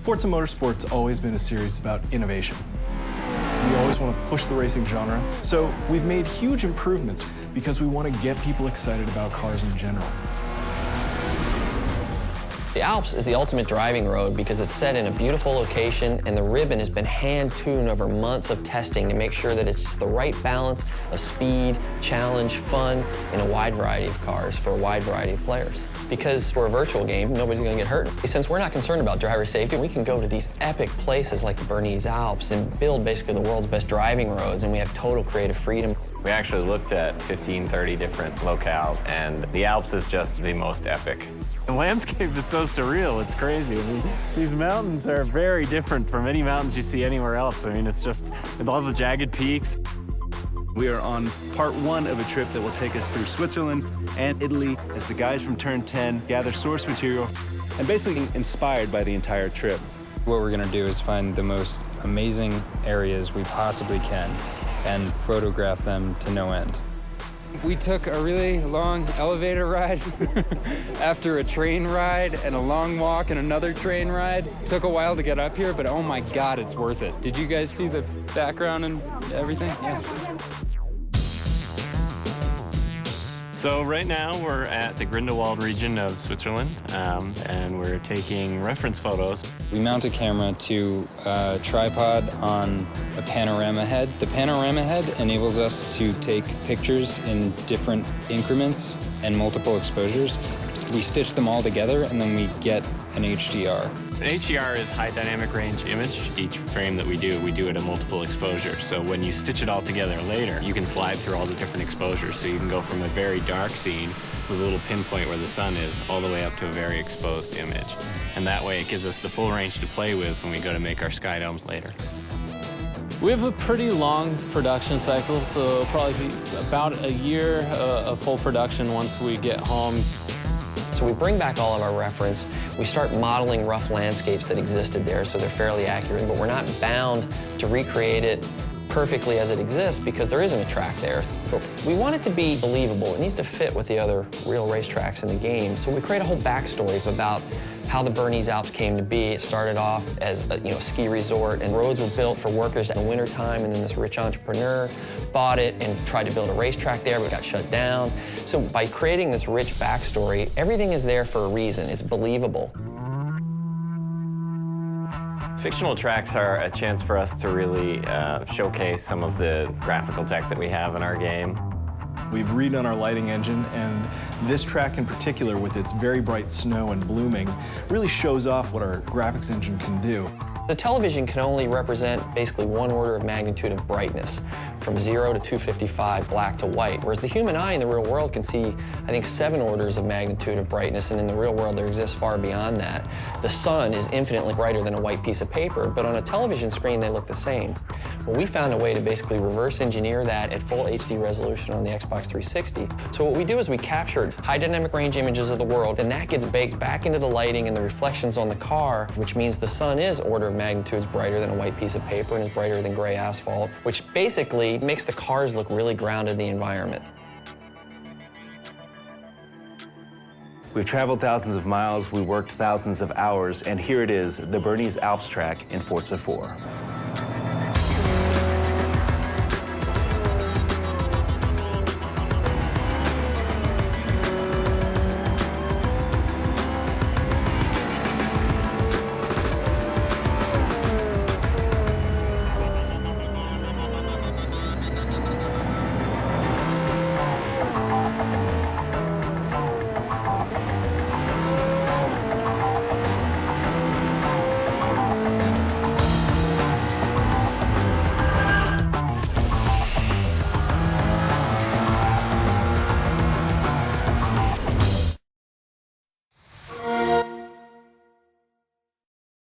Forza Motorsport's always been a series about innovation. We always want to push the racing genre, so we've made huge improvements because we want to get people excited about cars in general. The Alps is the ultimate driving road because it's set in a beautiful location and the ribbon has been hand-tuned over months of testing to make sure that it's just the right balance of speed, challenge, fun, in a wide variety of cars for a wide variety of players. Because we're a virtual game, nobody's going to get hurt. Since we're not concerned about driver safety, we can go to these epic places like the Bernese Alps and build basically the world's best driving roads, and we have total creative freedom. We actually looked at 15, 30 different locales, and the Alps is just the most epic. The landscape is so surreal, it's crazy. I mean, these mountains are very different from any mountains you see anywhere else. I mean, it's just, with all the jagged peaks. We are on part one of a trip that will take us through Switzerland and Italy as the guys from Turn 10 gather source material and basically inspired by the entire trip. What we're going to do is find the most amazing areas we possibly can and photograph them to no end. We took a really long elevator ride after a train ride and a long walk and another train ride. Took a while to get up here, but oh my God, it's worth it. Did you guys see the background and everything? Yeah. So right now we're at the Grindelwald region of Switzerland, and we're taking reference photos. We mount a camera to a tripod on a panorama head. The panorama head enables us to take pictures in different increments and multiple exposures. We stitch them all together and then we get an HDR. An HDR is high dynamic range image. Each frame that we do at a multiple exposure. So when you stitch it all together later, you can slide through all the different exposures. So you can go from a very dark scene with a little pinpoint where the sun is all the way up to a very exposed image. And that way it gives us the full range to play with when we go to make our sky domes later. We have a pretty long production cycle, so it'll probably be about a year of full production once we get home. So we bring back all of our reference, we start modeling rough landscapes that existed there so they're fairly accurate, but we're not bound to recreate it perfectly as it exists because there isn't a track there. But we want it to be believable. It needs to fit with the other real racetracks in the game. So we create a whole backstory about how the Bernese Alps came to be. It started off as a ski resort, and roads were built for workers in the wintertime, and then this rich entrepreneur bought it and tried to build a racetrack there, but got shut down. So by creating this rich backstory, everything is there for a reason. It's believable. Fictional tracks are a chance for us to really showcase some of the graphical tech that we have in our game. We've redone our lighting engine, and this track in particular, with its very bright snow and blooming, really shows off what our graphics engine can do. The television can only represent basically one order of magnitude of brightness, from 0 to 255, black to white, whereas the human eye in the real world can see, I think, 7 orders of magnitude of brightness, and in the real world there exists far beyond that. The sun is infinitely brighter than a white piece of paper, but on a television screen they look the same. Well, we found a way to basically reverse engineer that at full HD resolution on the Xbox 360. So what we do is we captured high dynamic range images of the world, and that gets baked back into the lighting and the reflections on the car, which means the sun is order of magnitudes brighter than a white piece of paper and is brighter than gray asphalt, which basically makes the cars look really grounded in the environment. We've traveled thousands of miles, we worked thousands of hours, and here it is, the Bernese Alps track in Forza 4.